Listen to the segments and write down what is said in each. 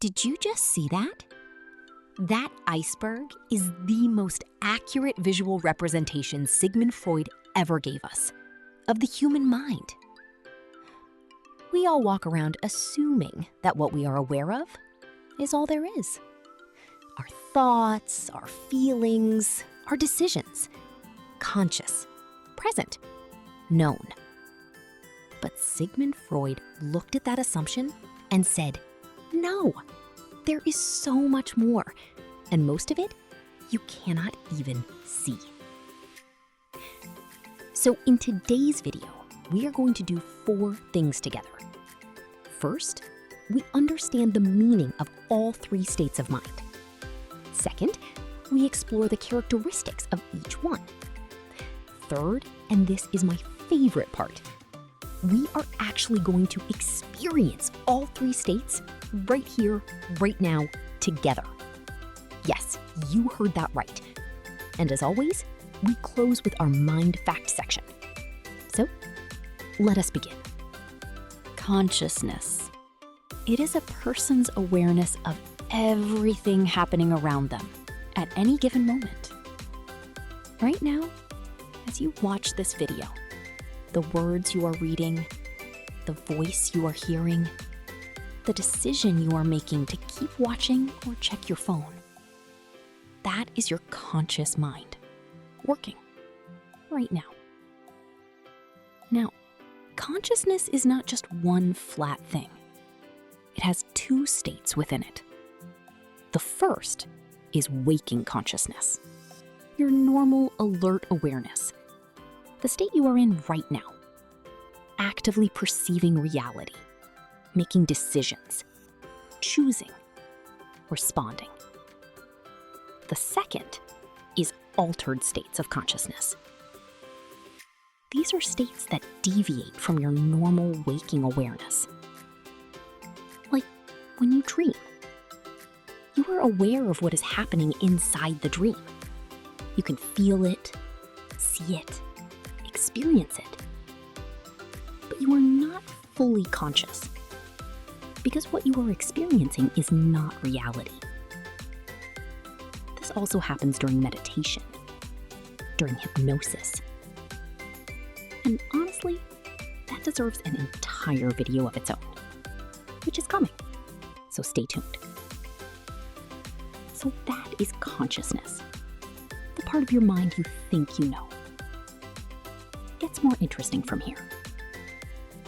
Did you just see that? That iceberg is the most accurate visual representation Sigmund Freud ever gave us of the human mind. We all walk around assuming that what we are aware of is all there is. Our thoughts, our feelings, our decisions. Conscious, present, known. But Sigmund Freud looked at that assumption and said, no, there is so much more, and most of it you cannot even see. So in today's video, we are going to do 4 things together. First, we understand the meaning of all 3 states of mind. Second, we explore the characteristics of each one. Third, and this is my favorite part, we are actually going to experience all 3 states right here, right now, together. Yes, you heard that right. And as always, we close with our mind fact section. So, let us begin. Consciousness. It is a person's awareness of everything happening around them at any given moment. Right now, as you watch this video, the words you are reading, the voice you are hearing, the decision you are making to keep watching or check your phone. That is your conscious mind, working right now. Now, consciousness is not just one flat thing. It has 2 states within it. The first is waking consciousness, your normal alert awareness, the state you are in right now, actively perceiving reality, making decisions, choosing, responding. The second is altered states of consciousness. These are states that deviate from your normal waking awareness. Like when you dream. You are aware of what is happening inside the dream. You can feel it, see it, experience it. But you are not fully conscious, because what you are experiencing is not reality. This also happens during meditation, during hypnosis. And honestly, that deserves an entire video of its own, which is coming, so stay tuned. So that is consciousness, the part of your mind you think you know. It gets more interesting from here.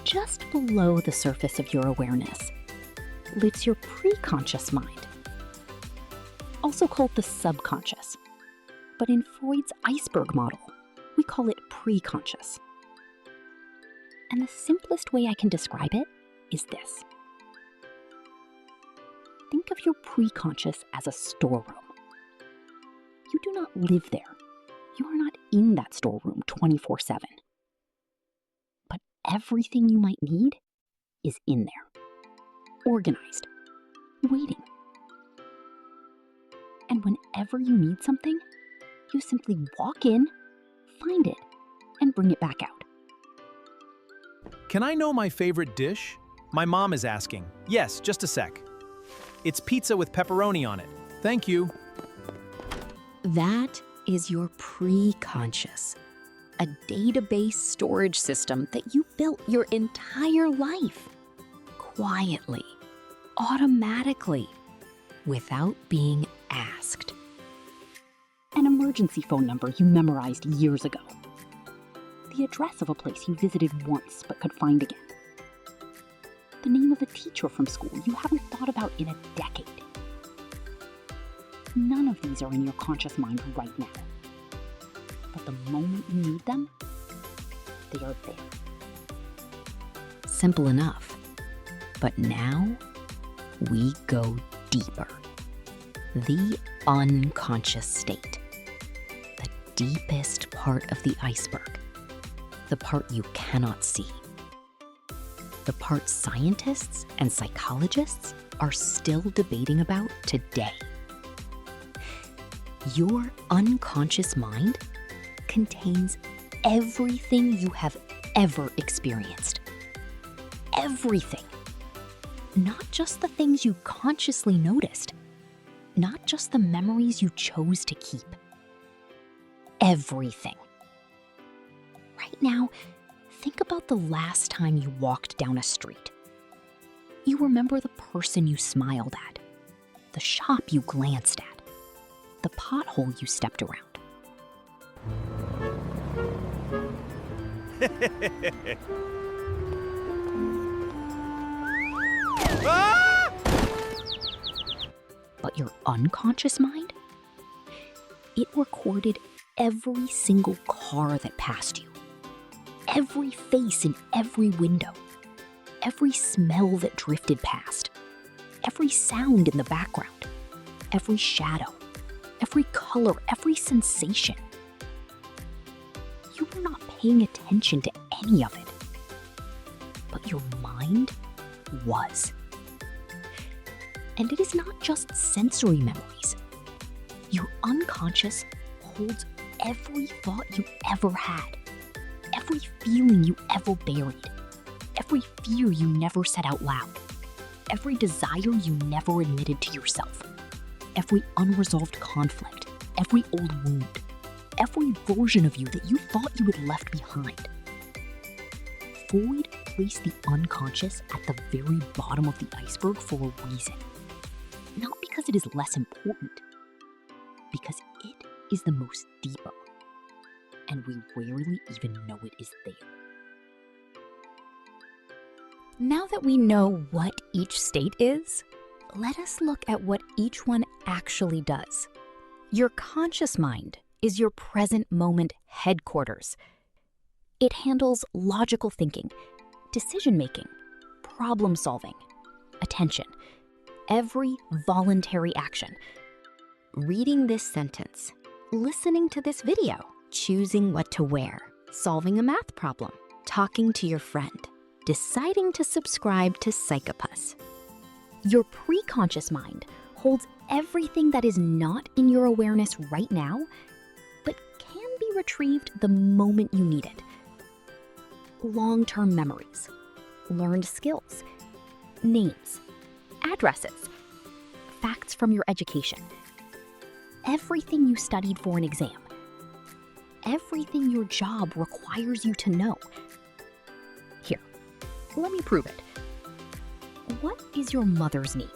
Just below the surface of your awareness lives your preconscious mind, also called the subconscious. But in Freud's Iceberg model, we call it preconscious. And the simplest way I can describe it is this. Think of your preconscious as a storeroom. You do not live there. You are not in that storeroom 24/7. But everything you might need is in there, organized, waiting. And whenever you need something, you simply walk in, find it, and bring it back out. Can I know my favorite dish? My mom is asking. Yes, just a sec. It's pizza with pepperoni on it. Thank you. That is your preconscious, a database storage system that you built your entire life, quietly, automatically, without being asked. An emergency phone number you memorized years ago. The address of a place you visited once but could find again. The name of a teacher from school you haven't thought about in a decade. None of these are in your conscious mind right now. But the moment you need them, they are there. Simple enough. But now, we go deeper. The unconscious state. The deepest part of the iceberg. The part you cannot see. The part scientists and psychologists are still debating about today. Your unconscious mind contains everything you have ever experienced. Everything. Not just the things you consciously noticed, not just the memories you chose to keep. Everything. Right now, think about the last time you walked down a street. You remember the person you smiled at, the shop you glanced at, the pothole you stepped around. But your unconscious mind? It recorded every single car that passed you, every face in every window, every smell that drifted past, every sound in the background, every shadow, every color, every sensation. You were not paying attention to any of it, but your mind was. And it is not just sensory memories. Your unconscious holds every thought you ever had, every feeling you ever buried, every fear you never said out loud, every desire you never admitted to yourself, every unresolved conflict, every old wound, every version of you that you thought you had left behind. Freud placed the unconscious at the very bottom of the iceberg for a reason. Not because it is less important, because it is the most deeper, and we rarely even know it is there. Now that we know what each state is, let us look at what each one actually does. Your conscious mind is your present moment headquarters. It handles logical thinking, decision-making, problem-solving, attention, every voluntary action. Reading this sentence, listening to this video, choosing what to wear, solving a math problem, talking to your friend, deciding to subscribe to Psychopus. Your preconscious mind holds everything that is not in your awareness right now, but can be retrieved the moment you need it. Long-term memories, learned skills, names, addresses, facts from your education, everything you studied for an exam, everything your job requires you to know. Here, let me prove it. What is your mother's name?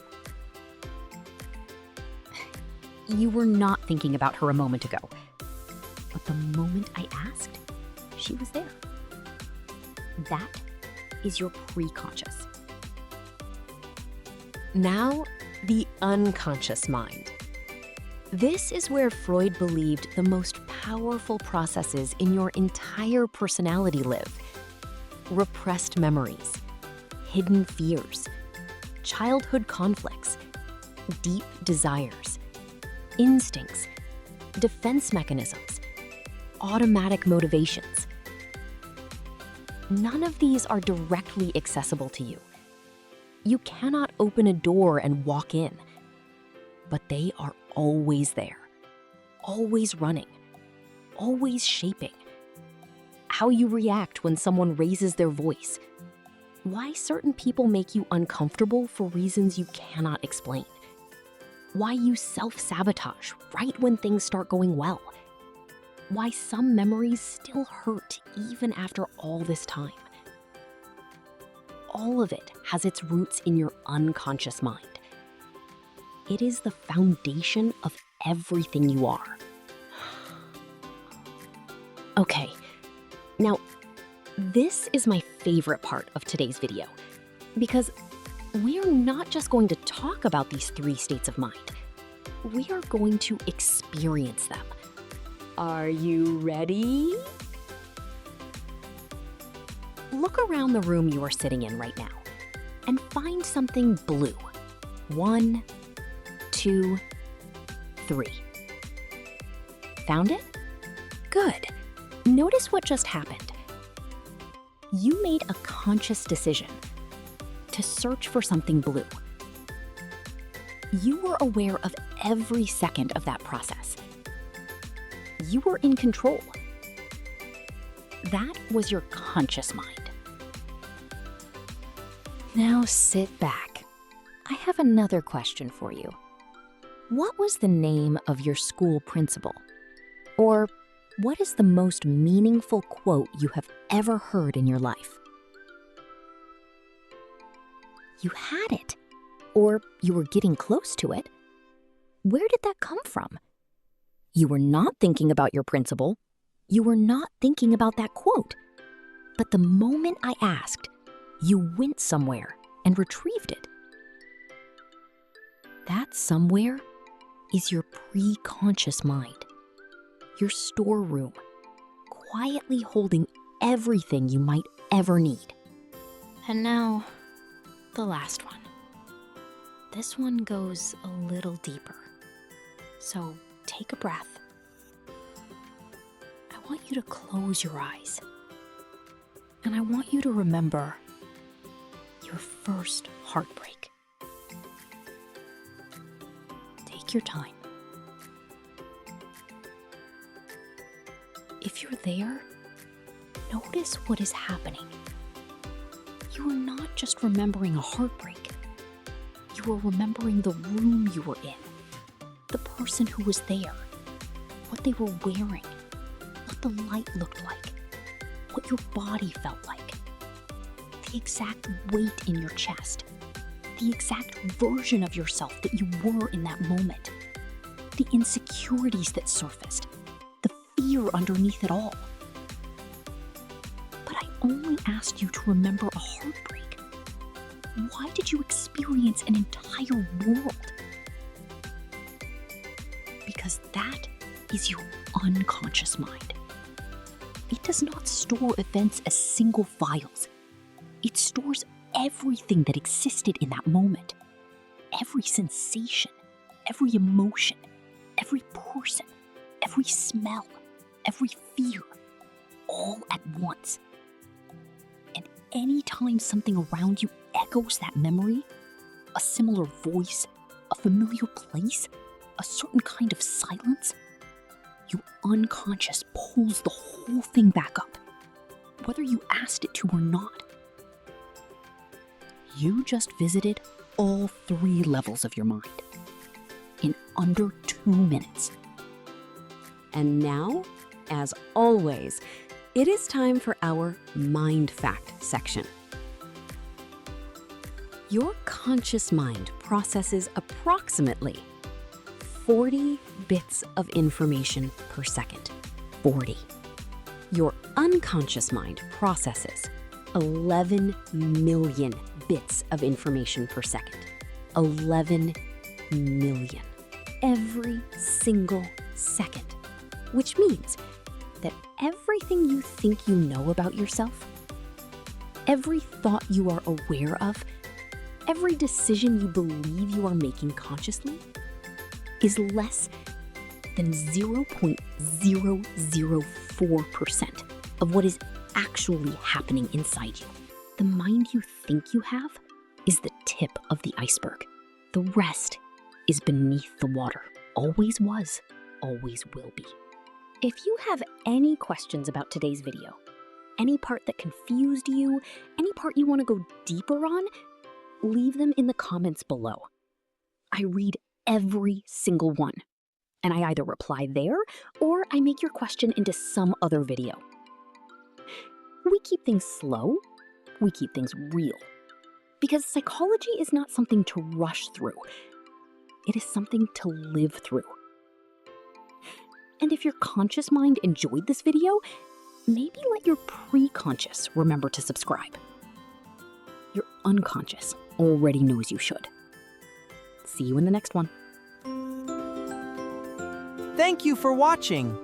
You were not thinking about her a moment ago, but the moment I asked, she was there. That is your preconscious. Now, the unconscious mind. This is where Freud believed the most powerful processes in your entire personality live. Repressed memories, hidden fears, childhood conflicts, deep desires, instincts, defense mechanisms, automatic motivations. None of these are directly accessible to you. You cannot open a door and walk in, but they are always there, always running, always shaping. How you react when someone raises their voice, why certain people make you uncomfortable for reasons you cannot explain, why you self-sabotage right when things start going well, why some memories still hurt even after all this time. All of it has its roots in your unconscious mind. It is the foundation of everything you are. Okay, now this is my favorite part of today's video because we are not just going to talk about these three states of mind. We are going to experience them. Are you ready? Look around the room you are sitting in right now and find something blue. 1, 2, 3. Found it? Good. Notice what just happened. You made a conscious decision to search for something blue. You were aware of every second of that process. You were in control. That was your conscious mind. Now sit back I have another question for you. What was the name of your school principal? Or what is the most meaningful quote you have ever heard in your life? You had it, or you were getting close to it. Where did that come from? You were not thinking about your principal. You were not thinking about that quote. But the moment I asked, you went somewhere and retrieved it. That somewhere is your preconscious mind, your storeroom, quietly holding everything you might ever need. And now, the last one. This one goes a little deeper. So take a breath. I want you to close your eyes. And I want you to remember your first heartbreak. Take your time. If you're there, notice what is happening. You are not just remembering a heartbreak. You are remembering the room you were in, the person who was there, what they were wearing, what the light looked like, what your body felt like, the exact weight in your chest, the exact version of yourself that you were in that moment, the insecurities that surfaced, the fear underneath it all. But I only asked you to remember a heartbreak. Why did you experience an entire world? Because that is your unconscious mind. It does not store events as single files. It stores everything that existed in that moment. Every sensation, every emotion, every person, every smell, every fear, all at once. And anytime something around you echoes that memory, a similar voice, a familiar place, a certain kind of silence, your unconscious pulls the whole thing back up, whether you asked it to or not. You just visited all 3 levels of your mind in under 2 minutes. And now, as always, it is time for our Mind Fact section. Your conscious mind processes approximately 40 bits of information per second. 40. Your unconscious mind processes 11 million bits of information per second. 11 million. Every single second. Which means that everything you think you know about yourself, every thought you are aware of, every decision you believe you are making consciously, is less than 0.004% of what is actually happening inside you. The mind you think you have is the tip of the iceberg. The rest is beneath the water. Always was, always will be. If you have any questions about today's video, any part that confused you, any part you want to go deeper on, leave them in the comments below. I read every single one, and I either reply there or I make your question into some other video. We keep things slow, we keep things real, because psychology is not something to rush through. It is something to live through. And if your conscious mind enjoyed this video, maybe let your preconscious remember to subscribe. Your unconscious already knows you should. See you in the next one. Thank you for watching.